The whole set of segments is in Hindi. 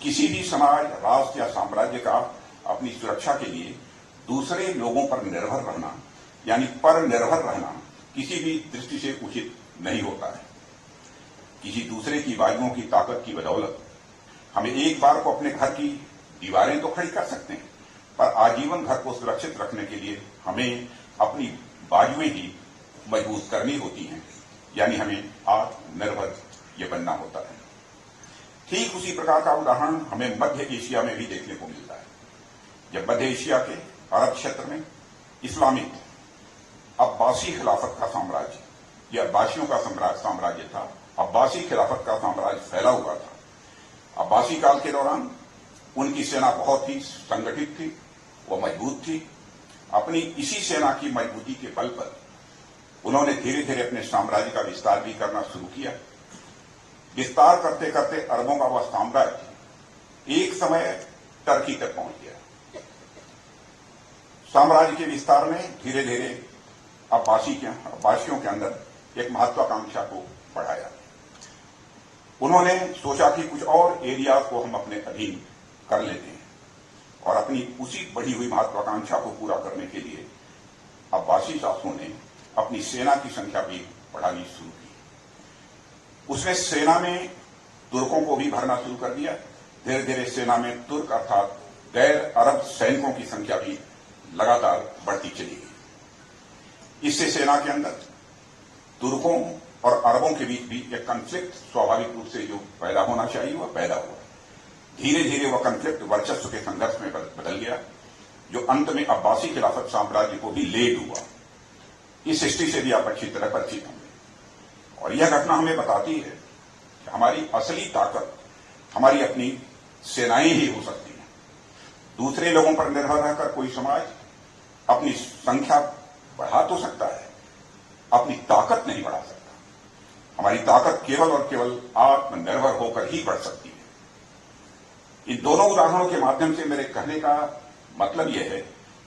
किसी भी समाज, राष्ट्र या साम्राज्य का अपनी सुरक्षा के लिए दूसरे लोगों पर निर्भर रहना यानी पर निर्भर रहना किसी भी दृष्टि से उचित नहीं होता है। किसी दूसरे की बाजुओं की ताकत की बदौलत हमें एक बार को अपने घर की दीवारें तो खड़ी कर सकते हैं, पर आजीवन घर को सुरक्षित रखने के लिए हमें अपनी बाजुएं ही मजबूत करनी होती हैं, यानी हमें आत्मनिर्भर ये बनना होता है। ठीक उसी प्रकार का उदाहरण हमें मध्य एशिया में भी देखने को मिलता है। जब मध्य एशिया के अरब क्षेत्र में इस्लामिक अब्बासी खिलाफत का साम्राज्य या अब्बासियों का साम्राज्य था, अब्बासी खिलाफत का साम्राज्य फैला हुआ था। अब्बासी काल के दौरान उनकी सेना बहुत ही संगठित थी, वो मजबूत थी। अपनी इसी सेना की मजबूती के बल पर उन्होंने धीरे धीरे अपने साम्राज्य का विस्तार भी करना शुरू किया। विस्तार करते करते अरबों का वह साम्राज्य एक समय टर्की तक पहुंच गया। साम्राज्य के विस्तार में धीरे धीरे अब्बासियों के अंदर एक महत्वाकांक्षा को बढ़ाया। उन्होंने सोचा कि कुछ और एरिया को हम अपने अधीन कर लेते हैं और अपनी उसी बढ़ी हुई महत्वाकांक्षा को पूरा करने के लिए अब्बासी शासकों ने अपनी सेना की संख्या भी बढ़ानी शुरू की। उसने सेना में तुर्कों को भी भरना शुरू कर दिया। धीरे धीरे सेना में तुर्क अर्थात गैर अरब सैनिकों की संख्या भी लगातार बढ़ती चली गई। इससे सेना के अंदर तुर्कों और अरबों के बीच भी एक कॉन्फ्लिक्ट स्वाभाविक रूप से जो पैदा होना चाहिए वह पैदा हुआ। धीरे धीरे वह कॉन्फ्लिक्ट वर्चस्व के संघर्ष में बदल गया, जो अंत में अब्बासी खिलाफत साम्राज्य को भी लेड हुआ। इस हिस्ट्री से भी आप अच्छी तरह परिचित होंगे और यह घटना हमें बताती है कि हमारी असली ताकत हमारी अपनी सेनाएं ही हो सकती हैं। दूसरे लोगों पर निर्भर रहकर कोई समाज अपनी संख्या बढ़ा तो सकता है, अपनी ताकत नहीं बढ़ा सकता। हमारी ताकत केवल और केवल आत्मनिर्भर होकर ही बढ़ सकती है। इन दोनों उदाहरणों के माध्यम से मेरे कहने का मतलब यह है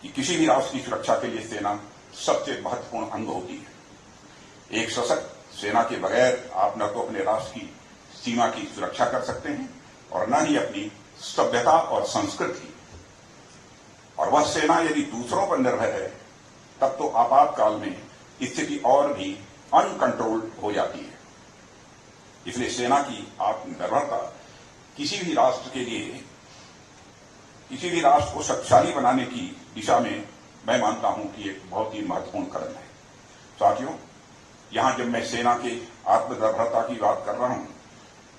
कि किसी भी राष्ट्र की सुरक्षा के लिए सेना सबसे महत्वपूर्ण अंग होती है। एक सशक्त सेना के बगैर आप न तो अपने राष्ट्र की सीमा की सुरक्षा कर सकते हैं और न ही अपनी सभ्यता और संस्कृति। और वह सेना यदि दूसरों पर निर्भर है तब तो आपातकाल में स्थिति और भी अनकंट्रोल्ड हो जाती है। इसलिए सेना की आत्मनिर्भरता किसी भी राष्ट्र के लिए, किसी भी राष्ट्र को शक्तिशाली बनाने की दिशा में मैं मानता हूं कि एक बहुत ही महत्वपूर्ण कदम है। साथियों, यहां जब मैं सेना के आत्मनिर्भरता की बात कर रहा हूं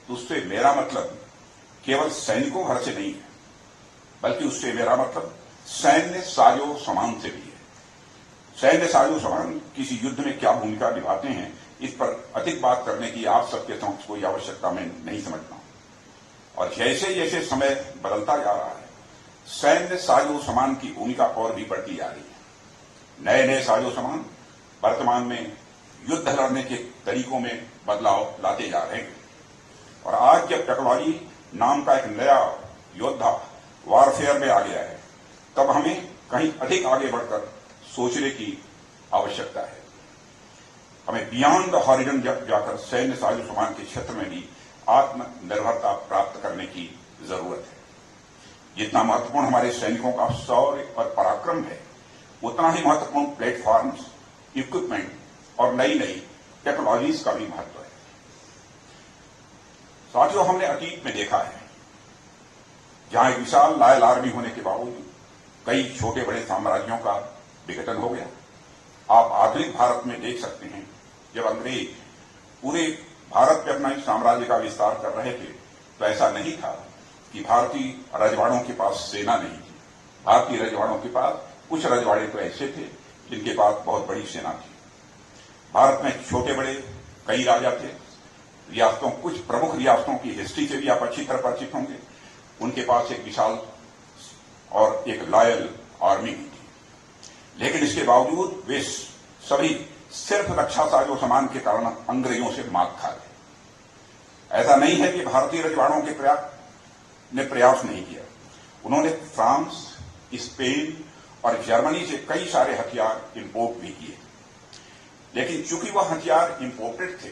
तो उससे मेरा मतलब केवल सैनिकों भर से नहीं है, बल्कि उससे मेरा मतलब सैन्य साजो सामान से भी है। सैन्य साजो सामान किसी युद्ध में क्या भूमिका निभाते हैं, इस पर अधिक बात करने की आप सबके समक्ष कोई आवश्यकता मैं नहीं समझता हूं। और जैसे जैसे समय बदलता जा रहा है, सैन्य साजो सामान की भूमिका और भी बढ़ती जा रही है। नए नए साजो सामान वर्तमान में युद्ध लड़ने के तरीकों में बदलाव लाते जा रहे हैं। और आज जब टेक्नोलॉजी नाम का एक नया योद्धा वॉरफेयर में आ गया है, तब हमें कहीं अधिक आगे बढ़कर सोचने की आवश्यकता है। हमें बियॉन्ड द हॉरिजन जाकर सैन्य साजो सामान के क्षेत्र में भी आत्मनिर्भरता प्राप्त करने की जरूरत है। जितना महत्वपूर्ण हमारे सैनिकों का शौर्य और पराक्रम है, उतना ही महत्वपूर्ण प्लेटफॉर्म्स, इक्विपमेंट और नई नई टेक्नोलॉजीज का भी महत्व है। साथियों, हमने अतीत में देखा है जहां एक विशाल लॉयल आर्मी होने के बावजूद कई छोटे बड़े साम्राज्यों का विघटन हो गया। आप आधुनिक भारत में देख सकते हैं, जब अंग्रेज पूरे भारत में अपना साम्राज्य का विस्तार कर रहे थे तो ऐसा नहीं था कि भारतीय रजवाड़ों के पास सेना नहीं थी। भारतीय रजवाड़ों के पास कुछ रजवाड़े तो ऐसे थे जिनके पास बहुत बड़ी सेना थी। भारत में छोटे बड़े कई राजा थे। रियासतों, कुछ प्रमुख रियासतों की हिस्ट्री से भी आप अच्छी तरह परिचित होंगे। उनके पास एक विशाल और एक लॉयल आर्मी भी थी, लेकिन इसके बावजूद वे सभी सिर्फ रक्षा साजो सामान के कारण अंग्रेजों से मात खा गए। ऐसा नहीं है कि भारतीय रजवाड़ों के ने प्रयास नहीं किया। उन्होंने फ्रांस, स्पेन और जर्मनी से कई सारे हथियार इंपोर्ट भी किए, लेकिन चूंकि वह हथियार इंपोर्टेड थे